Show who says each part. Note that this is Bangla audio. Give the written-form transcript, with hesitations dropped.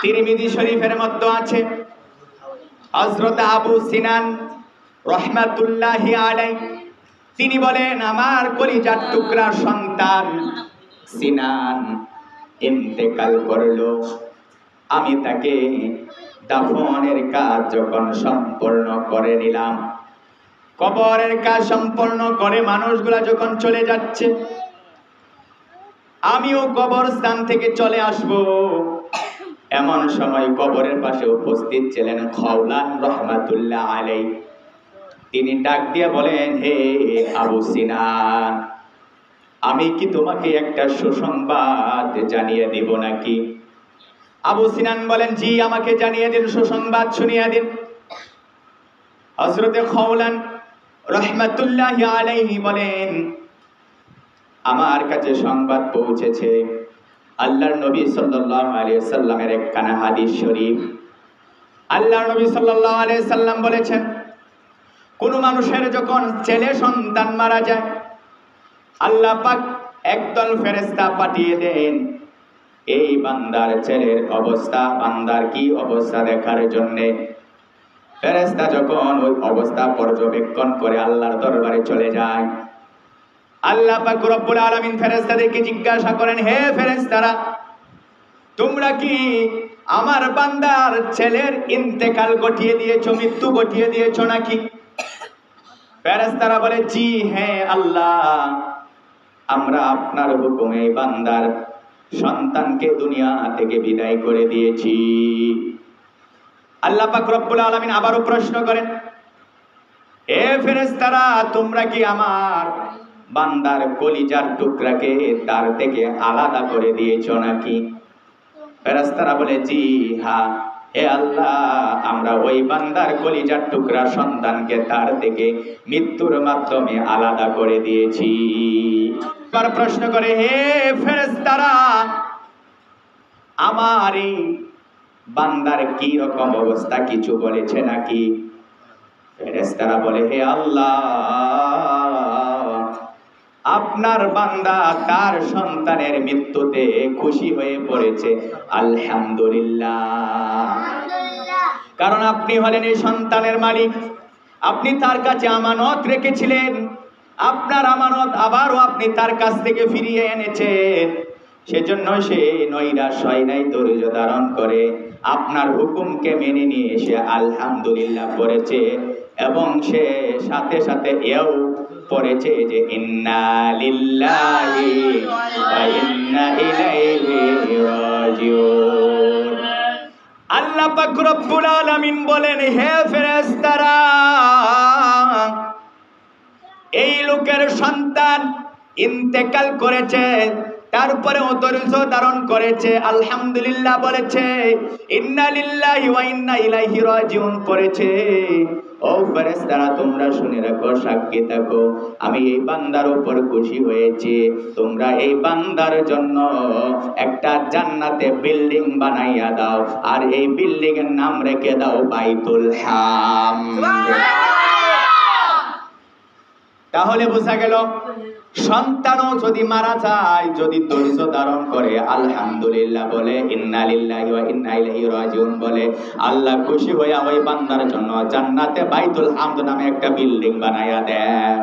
Speaker 1: তিরমিজি শরীফের মধ্যে আছে, হযরত আবু সিনান রাহমাতুল্লাহি আলাইহি তিনি বলেন, আমার কলিজার টুকরা সন্তান সিনান ইন্তেকাল করলো। আমি তাকে দাফনের কাজ যখন সম্পূর্ণ করে নিলাম, কবরের কাজ সম্পূর্ণ করে মানুষগুলা যখন চলে যাচ্ছে, আমিও কবরস্থান থেকে চলে আসব। এমন সময় কবরের পাশে উপস্থিত ছিলেন খাওলান রাহমাতুল্লাহ আলাইহি। তিনি ডাক দিয়ে বলেন, হে আবু সিনান, আমি কি তোমাকে একটা সুসংবাদ জানিয়ে দিব নাকি? আবু সিনান বলেন, জি, আমাকে জানিয়ে দিন, সুসংবাদ শুনিয়ে দিন। হযরতে খাওলান রাহমাতুল্লাহি আলাইহি বলেন, আমার কাছে সংবাদ পৌঁছেছে আল্লাহর নবী সাল্লাল্লাহু আলাইহি সাল্লামের একখানা হাদিস শরীফ। আল্লাহর নবী সাল্লাল্লাহু আলাইহি সাল্লাম বলেছেন, কোন মানুষের যখন ছেলে সন্তান মারা যায়, আল্লাহ পাক একদল ফেরেশতা পাঠিয়ে দেন এই বান্দার ছেলের অবস্থা, বান্দার কি অবস্থা দেখার জন্য। ফেরেশতা যখন ওই অবস্থা পর্যবেক্ষণ করে আল্লাহর দরবারে চলে যায়, আল্লাহ পাক রব্বুল আলামিন ফেরেশতাদেরকে জিজ্ঞাসা করেন, হে ফেরেশতারা, তোমরা কি আমার বান্দার ছেলের ইন্তেকাল ঘটিয়ে দিয়েছো, মৃত্যু ঘটিয়ে দিয়েছো নাকি? ফেরেশতারা বলে, জি হ্যাঁ আল্লাহ, আমরা আপনার হুকুমে বান্দার সন্তানকে দুনিয়া থেকে বিদায় করে দিয়েছি। আল্লাহ পাক রব্বুল আলামিন আবারও প্রশ্ন করেন, হে ফেরেশতারা, তোমরা কি আমার বান্দার কলিজার টুকরাকে তার থেকে আলাদা করে দিয়েছো নাকি? ফেরেশতারা বলে, জি হ্যাঁ হে আল্লাহ, আমরা ওই বান্দার কলিজার টুকরা সন্তানকে তার থেকে মৃত্যুর মাধ্যমে আলাদা করে দিয়েছি। এবার প্রশ্ন করে, হে ফেরেশতারা, আমার এই বান্দার কি রকম অবস্থা কিছু বলেছে নাকি? ফেরেশতারা বলে, হে আল্লাহ, আপনার বান্দা তার সন্তানের মৃত্যুতে খুশি হয়ে পড়েছে, আলহামদুলিল্লাহ। কারণ আপনি হলেন এই সন্তানের মালিক, আপনি তার কাছে আমানত রেখেছিলেন, আপনার আমানত আবারও আপনি তার কাছ থেকে ফিরিয়ে এনেছেন। সেজন্য সে নৈরাশ হয় নাই, ধৈর্য ধারণ করে আপনার হুকুমকে মেনে নিয়ে সে আলহামদুলিল্লাহ পড়েছে, এবং সে সাথে সাথে এও পড়েছে যে ইন্না লিল্লাহি ওয়া ইন্না ইলাইহি রাজিউন। আল্লাহ পাক রব্বুল আলামিন বলেন, হে ফেরেশতারা, এই লোকের সন্তান ইন্তেকাল করেছে, তারপরেও ধৈর্য ধারণ করেছে, আলহামদুলিল্লাহ বলেছে, ইন্না লিল্লাহি ওয়া ইন্না ইলাইহি রাজিউন পড়েছে। ও ফেরেশতারা, তোমরা শুনে রাখো, সাক্ষী থাকো, আমি এই বান্দার উপর খুশি হয়েছি। তোমরা এই বান্দার জন্য একটা জান্নাতে বিল্ডিং বানাইয়া দাও, আর এই বিল্ডিং এর নাম রেখে দাও বাইতুল হামদ। তাহলে বোঝা গেল, সন্তানও যদি মারা যায়, যদি ধৈর্য ধারণ করে আলহামদুলিল্লাহ বলে, ইন্না লিল্লাহি ওয়া ইন্না ইলাইহি রাজিউন বলে, আল্লাহ খুশি হয়ে ওই বান্দার জন্য জান্নাতে বাইতুল হামদ নামে একটা বিল্ডিং বানায়া দেয়।